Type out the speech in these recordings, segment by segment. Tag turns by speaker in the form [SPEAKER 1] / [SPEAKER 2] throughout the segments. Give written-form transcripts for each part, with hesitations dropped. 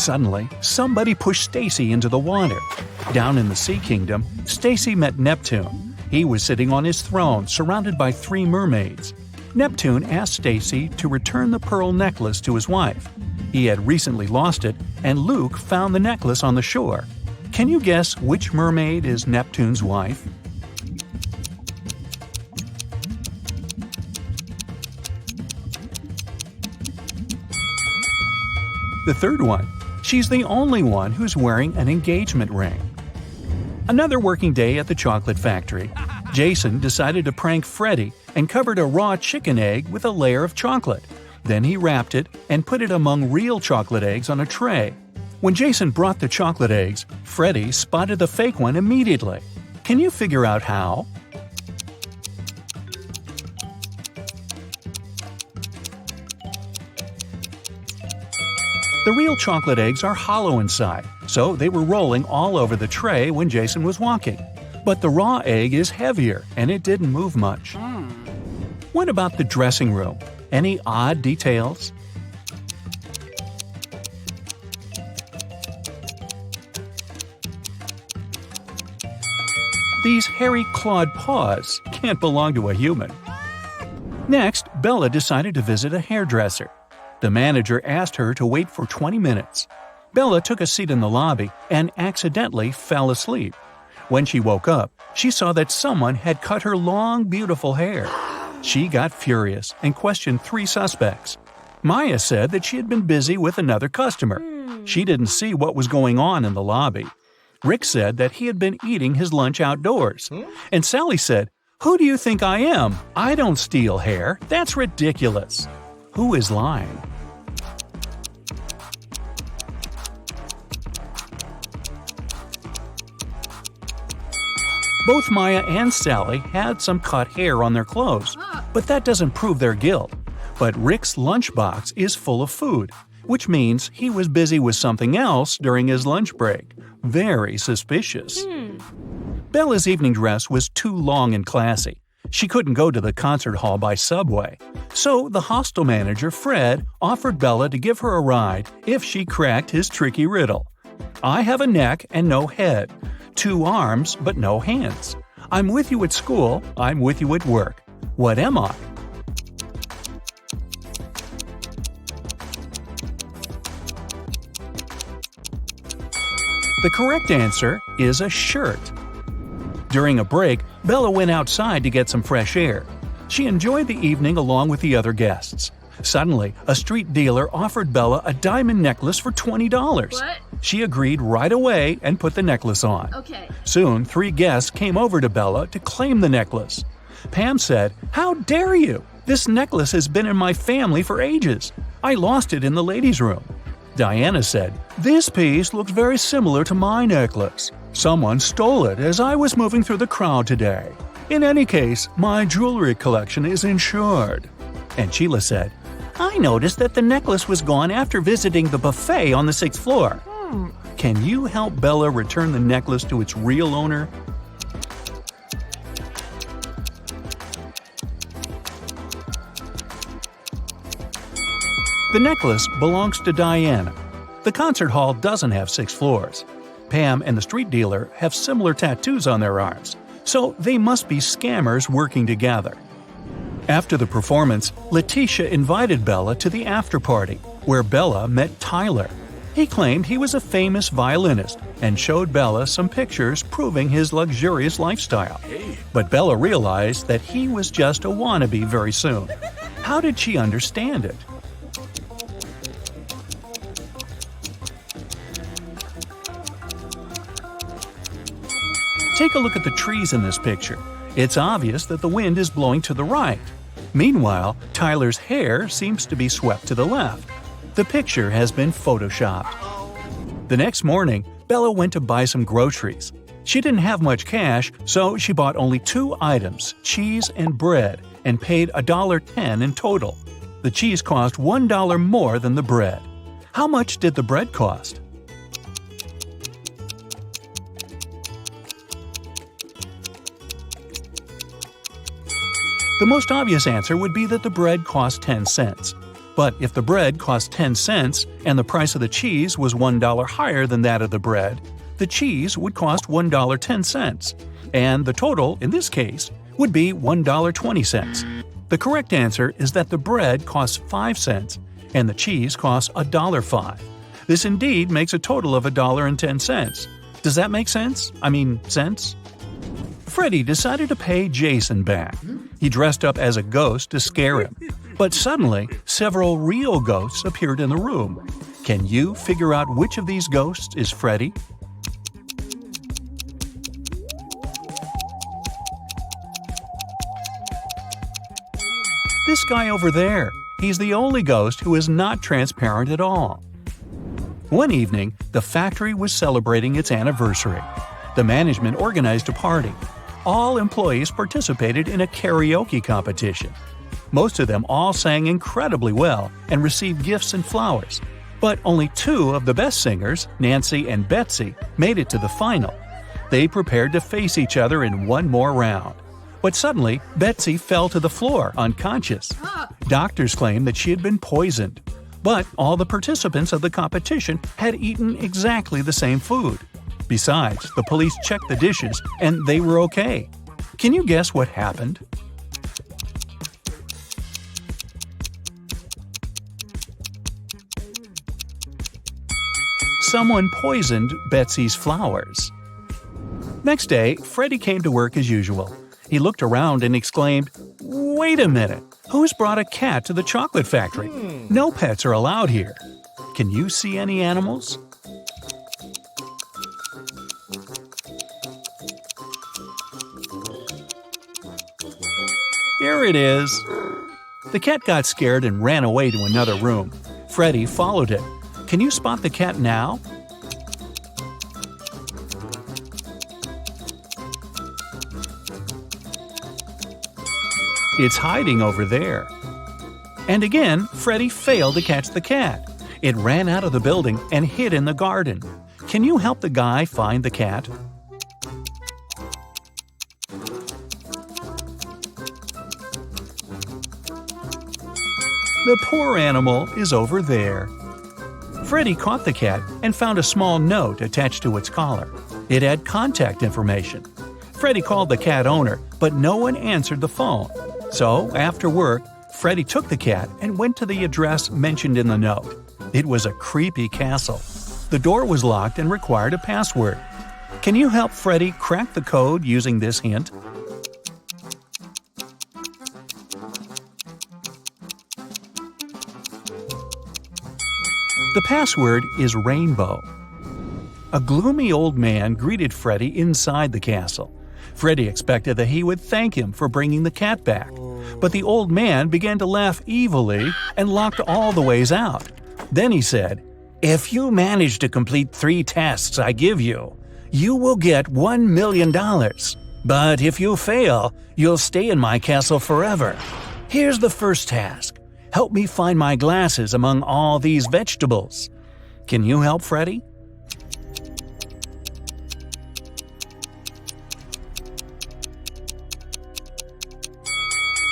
[SPEAKER 1] Suddenly, somebody pushed Stacy into the water. Down in the Sea Kingdom, Stacy met Neptune. He was sitting on his throne, surrounded by 3 mermaids. Neptune asked Stacy to return the pearl necklace to his wife. He had recently lost it, and Luke found the necklace on the shore. Can you guess which mermaid is Neptune's wife? The third one. She's the only one who's wearing an engagement ring. Another working day at the chocolate factory. Jason decided to prank Freddy and covered a raw chicken egg with a layer of chocolate. Then he wrapped it and put it among real chocolate eggs on a tray. When Jason brought the chocolate eggs, Freddy spotted the fake one immediately. Can you figure out how? The real chocolate eggs are hollow inside, so they were rolling all over the tray when Jason was walking. But the raw egg is heavier, and it didn't move much. What about the dressing room? Any odd details? These hairy clawed paws can't belong to a human. Next, Bella decided to visit a hairdresser. The manager asked her to wait for 20 minutes. Bella took a seat in the lobby and accidentally fell asleep. When she woke up, she saw that someone had cut her long, beautiful hair. She got furious and questioned 3 suspects. Maya said that she had been busy with another customer. She didn't see what was going on in the lobby. Rick said that he had been eating his lunch outdoors. And Sally said, "Who do you think I am? I don't steal hair. That's ridiculous." Who is lying? Both Maya and Sally had some cut hair on their clothes, but that doesn't prove their guilt. But Rick's lunchbox is full of food, which means he was busy with something else during his lunch break. Very suspicious. Bella's evening dress was too long and classy. She couldn't go to the concert hall by subway. So the hostel manager, Fred, offered Bella to give her a ride if she cracked his tricky riddle. I have a neck and no head. 2 arms but no hands. I'm with you at school, I'm with you at work. What am I? The correct answer is a shirt. During a break, Bella went outside to get some fresh air. She enjoyed the evening along with the other guests. Suddenly, a street dealer offered Bella a diamond necklace for $20.
[SPEAKER 2] What?
[SPEAKER 1] She agreed right away and put the necklace on.
[SPEAKER 2] Okay.
[SPEAKER 1] Soon, 3 guests came over to Bella to claim the necklace. Pam said, "How dare you? This necklace has been in my family for ages. I lost it in the ladies' room." Diana said, "This piece looks very similar to my necklace. Someone stole it as I was moving through the crowd today. In any case, my jewelry collection is insured." And Sheila said, "I noticed that the necklace was gone after visiting the buffet on the 6th floor. Can you help Bella return the necklace to its real owner?" The necklace belongs to Diana. The concert hall doesn't have 6 floors. Pam and the street dealer have similar tattoos on their arms, so they must be scammers working together. After the performance, Letitia invited Bella to the after-party, where Bella met Tyler. He claimed he was a famous violinist and showed Bella some pictures proving his luxurious lifestyle. But Bella realized that he was just a wannabe very soon. How did she understand it? Take a look at the trees in this picture. It's obvious that the wind is blowing to the right. Meanwhile, Tyler's hair seems to be swept to the left. The picture has been photoshopped. The next morning, Bella went to buy some groceries. She didn't have much cash, so she bought only 2 items, cheese and bread, and paid $1.10 in total. The cheese cost $1 more than the bread. How much did the bread cost? The most obvious answer would be that the bread cost 10 cents. But if the bread cost 10 cents and the price of the cheese was $1 higher than that of the bread, the cheese would cost $1.10, and the total, in this case, would be $1.20. The correct answer is that the bread costs 5 cents and the cheese costs $1.05. This indeed makes a total of $1.10. Does that make sense? Sense? Freddy decided to pay Jason back. He dressed up as a ghost to scare him. But suddenly, several real ghosts appeared in the room. Can you figure out which of these ghosts is Freddy? This guy over there. He's the only ghost who is not transparent at all. One evening, the factory was celebrating its anniversary. The management organized a party. All employees participated in a karaoke competition. Most of them all sang incredibly well and received gifts and flowers. But only 2 of the best singers, Nancy and Betsy, made it to the final. They prepared to face each other in one more round. But suddenly, Betsy fell to the floor, unconscious. Doctors claimed that she had been poisoned. But all the participants of the competition had eaten exactly the same food. Besides, the police checked the dishes and they were okay. Can you guess what happened? Someone poisoned Betsy's flowers. Next day, Freddy came to work as usual. He looked around and exclaimed, "Wait a minute! Who's brought a cat to the chocolate factory? No pets are allowed here. Can you see any animals?" Here it is. The cat got scared and ran away to another room. Freddy followed it. Can you spot the cat now? It's hiding over there. And again, Freddy failed to catch the cat. It ran out of the building and hid in the garden. Can you help the guy find the cat? The poor animal is over there. Freddy caught the cat and found a small note attached to its collar. It had contact information. Freddy called the cat owner, but no one answered the phone. So, after work, Freddy took the cat and went to the address mentioned in the note. It was a creepy castle. The door was locked and required a password. Can you help Freddy crack the code using this hint? The password is rainbow. A gloomy old man greeted Freddy inside the castle. Freddy expected that he would thank him for bringing the cat back. But the old man began to laugh evilly and locked all the ways out. Then he said, "If you manage to complete 3 tasks I give you, you will get $1 million. But if you fail, you'll stay in my castle forever. Here's the first task. Help me find my glasses among all these vegetables." Can you help Freddy?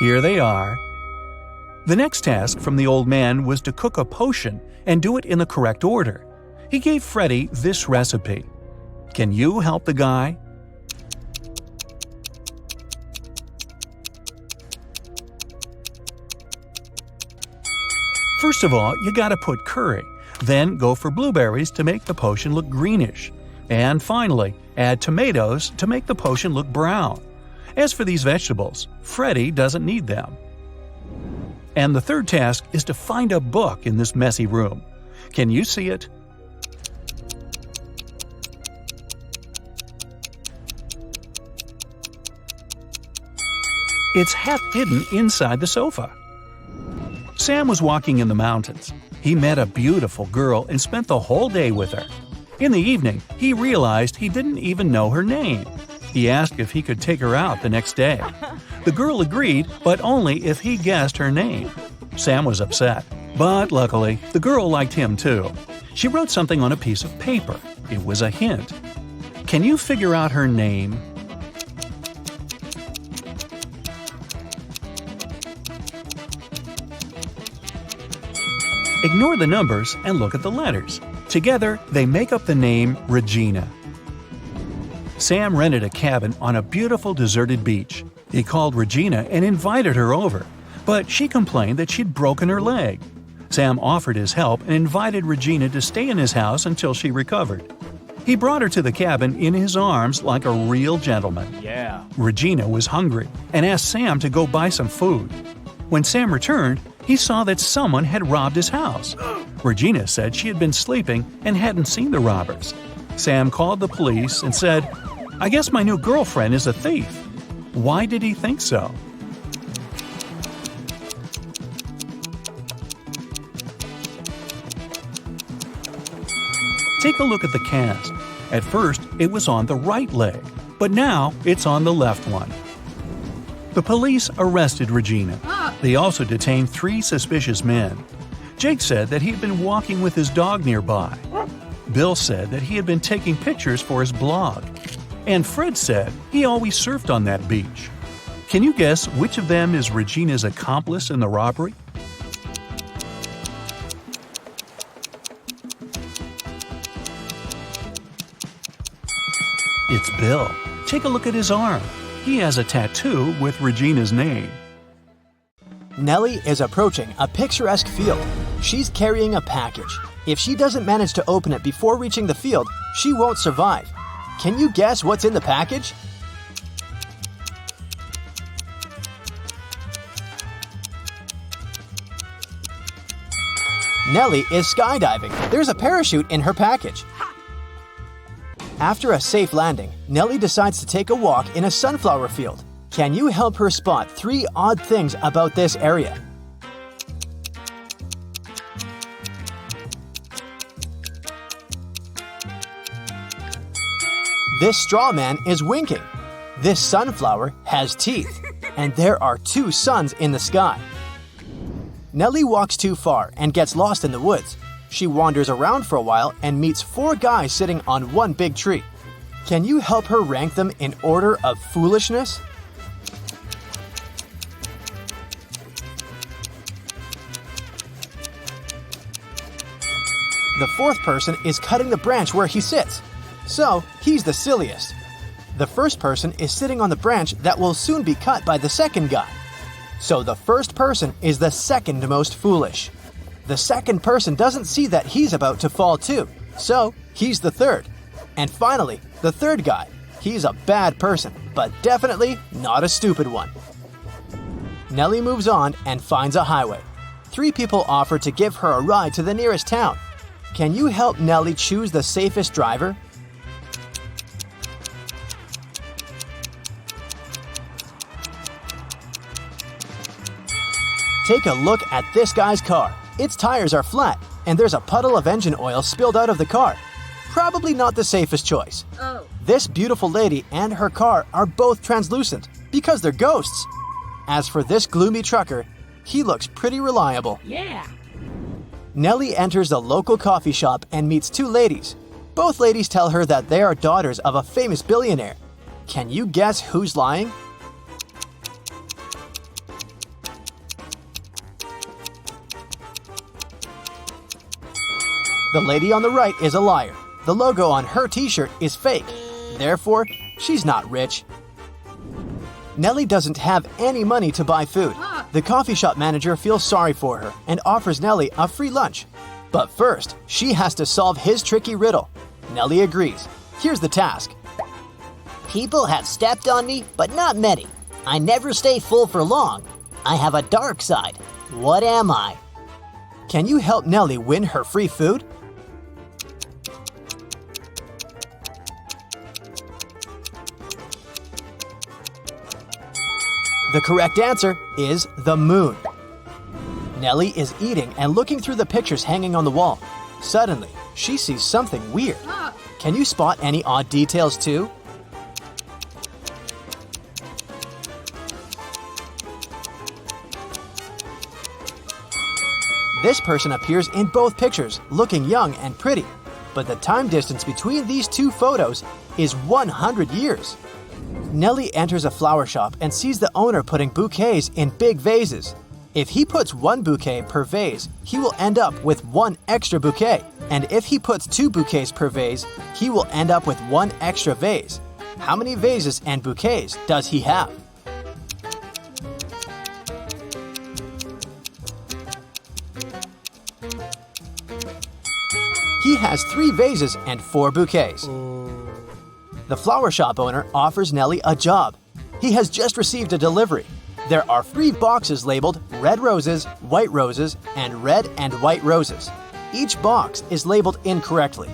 [SPEAKER 1] Here they are. The next task from the old man was to cook a potion and do it in the correct order. He gave Freddy this recipe. Can you help the guy? First of all, you gotta put curry. Then go for blueberries to make the potion look greenish. And finally, add tomatoes to make the potion look brown. As for these vegetables, Freddy doesn't need them. And the third task is to find a book in this messy room. Can you see it? It's half hidden inside the sofa. Sam was walking in the mountains. He met a beautiful girl and spent the whole day with her. In the evening, he realized he didn't even know her name. He asked if he could take her out the next day. The girl agreed, but only if he guessed her name. Sam was upset, but luckily, the girl liked him too. She wrote something on a piece of paper. It was a hint. Can you figure out her name? Ignore the numbers and look at the letters. Together, they make up the name Regina. Sam rented a cabin on a beautiful deserted beach. He called Regina and invited her over, but she complained that she'd broken her leg. Sam offered his help and invited Regina to stay in his house until she recovered. He brought her to the cabin in his arms like a real gentleman.
[SPEAKER 2] Yeah.
[SPEAKER 1] Regina was hungry and asked Sam to go buy some food. When Sam returned, he saw that someone had robbed his house. Regina said she had been sleeping and hadn't seen the robbers. Sam called the police and said, "I guess my new girlfriend is a thief." Why did he think so? Take a look at the cast. At first, it was on the right leg, but now it's on the left one. The police arrested Regina. They also detained 3 suspicious men. Jake said that he had been walking with his dog nearby. Bill said that he had been taking pictures for his blog. And Fred said he always surfed on that beach. Can you guess which of them is Regina's accomplice in the robbery? It's Bill. Take a look at his arm. He has a tattoo with Regina's name.
[SPEAKER 3] Nellie is approaching a picturesque field. She's carrying a package. If she doesn't manage to open it before reaching the field, she won't survive. Can you guess what's in the package? Nellie is skydiving. There's a parachute in her package. After a safe landing, Nellie decides to take a walk in a sunflower field. Can you help her spot 3 odd things about this area? This straw man is winking. This sunflower has teeth, and there are 2 suns in the sky. Nellie walks too far and gets lost in the woods. She wanders around for a while and meets 4 guys sitting on one big tree. Can you help her rank them in order of foolishness? The 4th person is cutting the branch where he sits. So, he's the silliest. The first person is sitting on the branch that will soon be cut by the second guy. So the first person is the second most foolish. The second person doesn't see that he's about to fall too, so he's the third. And finally, the third guy. He's a bad person, but definitely not a stupid one. Nellie moves on and finds a highway. 3 people offer to give her a ride to the nearest town. Can you help Nellie choose the safest driver? Take a look at this guy's car. Its tires are flat, and there's a puddle of engine oil spilled out of the car. Probably not the safest choice.
[SPEAKER 4] Oh.
[SPEAKER 3] This beautiful lady and her car are both translucent because they're ghosts. As for this gloomy trucker, he looks pretty reliable.
[SPEAKER 4] Yeah.
[SPEAKER 3] Nellie enters the local coffee shop and meets 2 ladies. Both ladies tell her that they are daughters of a famous billionaire. Can you guess who's lying? The lady on the right is a liar. The logo on her t-shirt is fake. Therefore, she's not rich. Nellie doesn't have any money to buy food. The coffee shop manager feels sorry for her and offers Nellie a free lunch. But first, she has to solve his tricky riddle. Nellie agrees. Here's the task.
[SPEAKER 5] People have stepped on me, but not many. I never stay full for long. I have a dark side. What am I?
[SPEAKER 3] Can you help Nellie win her free food? The correct answer is the moon. Nellie is eating and looking through the pictures hanging on the wall. Suddenly, she sees something weird. Can you spot any odd details too? This person appears in both pictures, looking young and pretty. But the time distance between these 2 photos is 100 years. Nellie enters a flower shop and sees the owner putting bouquets in big vases. If he puts 1 bouquet per vase, he will end up with 1 extra bouquet. And if he puts 2 bouquets per vase, he will end up with 1 extra vase. How many vases and bouquets does he have? He has 3 vases and 4 bouquets. The flower shop owner offers Nellie a job. He has just received a delivery. There are 3 boxes labeled red roses, white roses, and red and white roses. Each box is labeled incorrectly.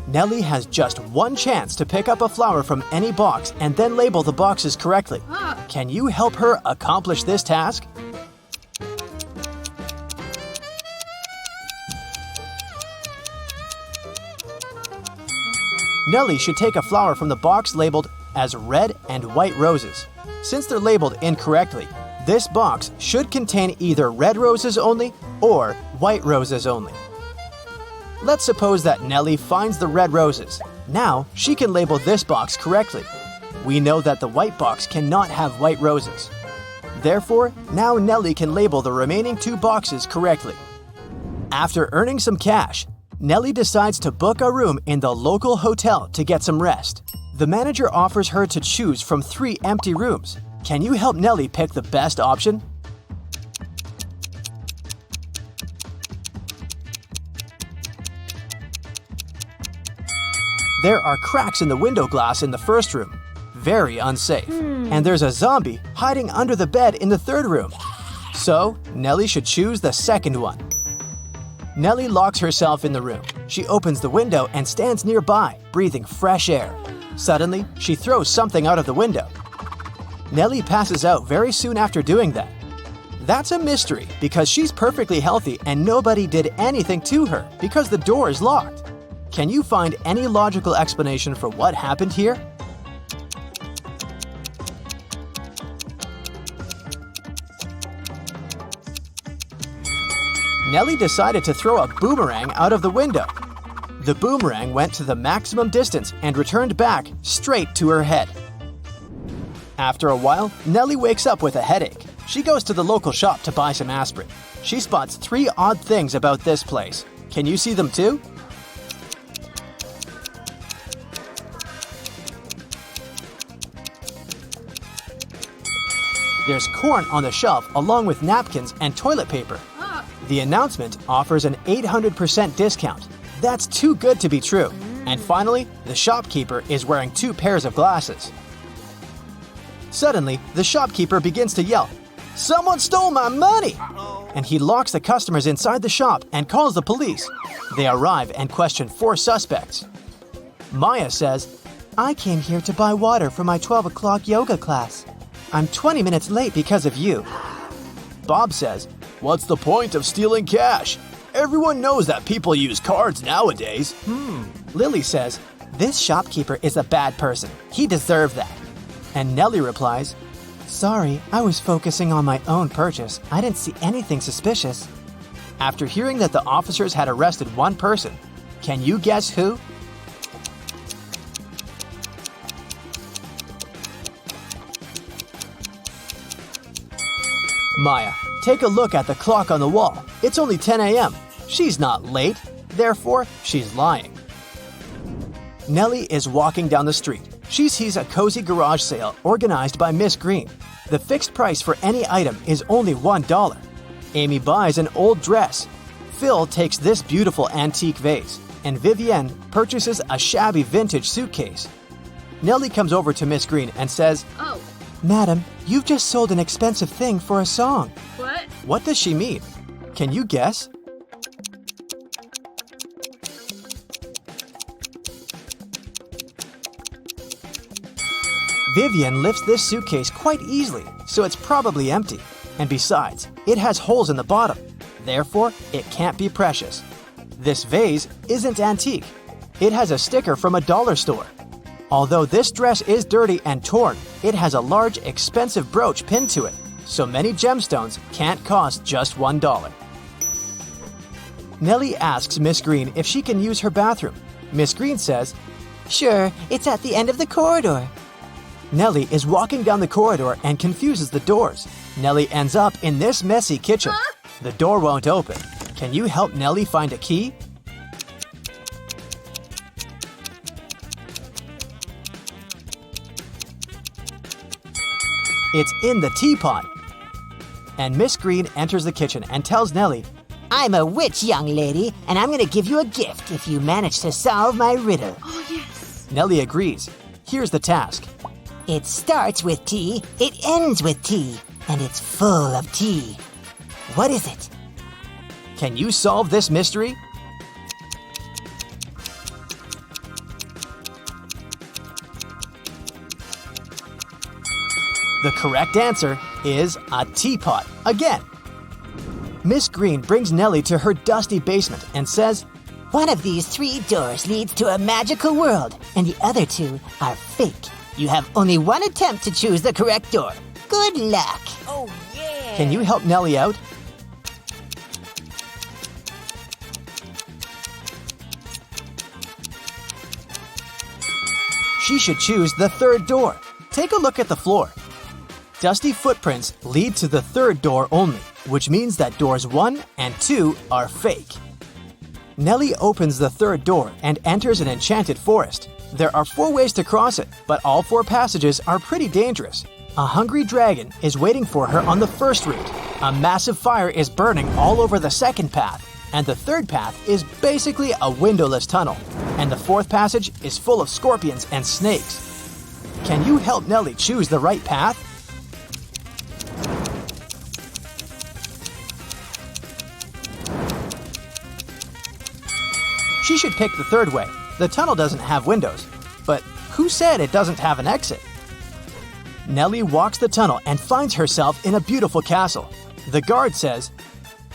[SPEAKER 3] Nellie has just 1 chance to pick up a flower from any box and then label the boxes correctly. Can you help her accomplish this task? Nellie should take a flower from the box labeled as red and white roses. Since they're labeled incorrectly, this box should contain either red roses only or white roses only. Let's suppose that Nellie finds the red roses. Now she can label this box correctly. We know that the white box cannot have white roses. Therefore, now Nellie can label the remaining 2 boxes correctly. After earning some cash, Nellie decides to book a room in the local hotel to get some rest. The manager offers her to choose from 3 empty rooms. Can you help Nellie pick the best option? There are cracks in the window glass in the first room. Very unsafe. And there's a zombie hiding under the bed in the third room. So, Nellie should choose the second one. Nellie locks herself in the room. She opens the window and stands nearby, breathing fresh air. Suddenly, she throws something out of the window. Nellie passes out very soon after doing that. That's a mystery because she's perfectly healthy and nobody did anything to her because the door is locked. Can you find any logical explanation for what happened here? Nellie decided to throw a boomerang out of the window. The boomerang went to the maximum distance and returned back straight to her head. After a while, Nellie wakes up with a headache. She goes to the local shop to buy some aspirin. She spots 3 odd things about this place. Can you see them too? There's corn on the shelf along with napkins and toilet paper. The announcement offers an 800% discount. That's too good to be true. And finally, the shopkeeper is wearing 2 pairs of glasses. Suddenly, the shopkeeper begins to yell, "Someone stole my money!" And he locks the customers inside the shop and calls the police. They arrive and question 4 suspects. Maya says, "I came here to buy water for my 12 o'clock yoga class. I'm 20 minutes late because of you." Bob says, "What's the point of stealing cash? Everyone knows that people use cards nowadays." Lily says, "This shopkeeper is a bad person. He deserved that." And Nellie replies, "Sorry, I was focusing on my own purchase. I didn't see anything suspicious." After hearing that the officers had arrested 1 person, can you guess who? Maya, take a look at the clock on the wall. It's only 10 a.m. She's not late, therefore she's lying. Nellie is walking down the street. She sees a cozy garage sale organized by Miss Green. The fixed price for any item is only $1. Amy buys an old dress. Phil takes this beautiful antique vase, and Vivienne purchases a shabby vintage suitcase. Nellie comes over to Miss Green and says,
[SPEAKER 2] Oh,
[SPEAKER 3] "Madam, you've just sold an expensive thing for a song."
[SPEAKER 2] what?
[SPEAKER 3] What does she mean? Can you guess? Vivian lifts this suitcase quite easily, so it's probably empty. And besides, it has holes in the bottom. Therefore, it can't be precious. This vase isn't antique. It has a sticker from a dollar store. Although this dress is dirty and torn, it has a large, expensive brooch pinned to it, so many gemstones can't cost just $1. Nellie asks Miss Green if she can use her bathroom. Miss Green says, "Sure, it's at the end of the corridor." Nellie is walking down the corridor and confuses the doors. Nellie ends up in this messy kitchen. The door won't open. Can you help Nellie find a key? It's in the teapot. And Miss Green enters the kitchen and tells Nellie,
[SPEAKER 5] I'm a witch, young lady, and I'm gonna give you a gift if you manage to solve my riddle.
[SPEAKER 2] Oh, yes.
[SPEAKER 3] Nellie agrees. Here's the task.
[SPEAKER 5] It starts with T, it ends with T, and it's full of tea. What is it?
[SPEAKER 3] Can you solve this mystery? The correct answer is a teapot again. Miss Green brings Nellie to her dusty basement and says,
[SPEAKER 5] One of these 3 doors leads to a magical world, and the other 2 are fake. You have only one attempt to choose the correct door. Good luck.
[SPEAKER 2] Oh, yeah.
[SPEAKER 3] Can you help Nellie out? She should choose the 3rd door. Take a look at the floor. Dusty footprints lead to the 3rd door only, which means that doors 1 and 2 are fake. Nellie opens the 3rd door and enters an enchanted forest. There are 4 ways to cross it, but all 4 passages are pretty dangerous. A hungry dragon is waiting for her on the first route. A massive fire is burning all over the 2nd path, and the 3rd path is basically a windowless tunnel. And the 4th passage is full of scorpions and snakes. Can you help Nellie choose the right path? She should pick the 3rd way. The tunnel doesn't have windows. But who said it doesn't have an exit? Nellie walks the tunnel and finds herself in a beautiful castle. The guard says,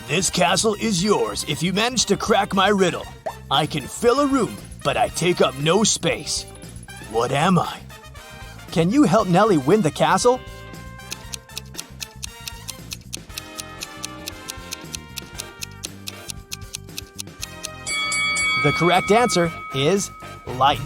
[SPEAKER 3] "This castle is yours if you manage to crack my riddle. I can fill a room, but I take up no space. What am I?" Can you help Nellie win the castle? The correct answer is light.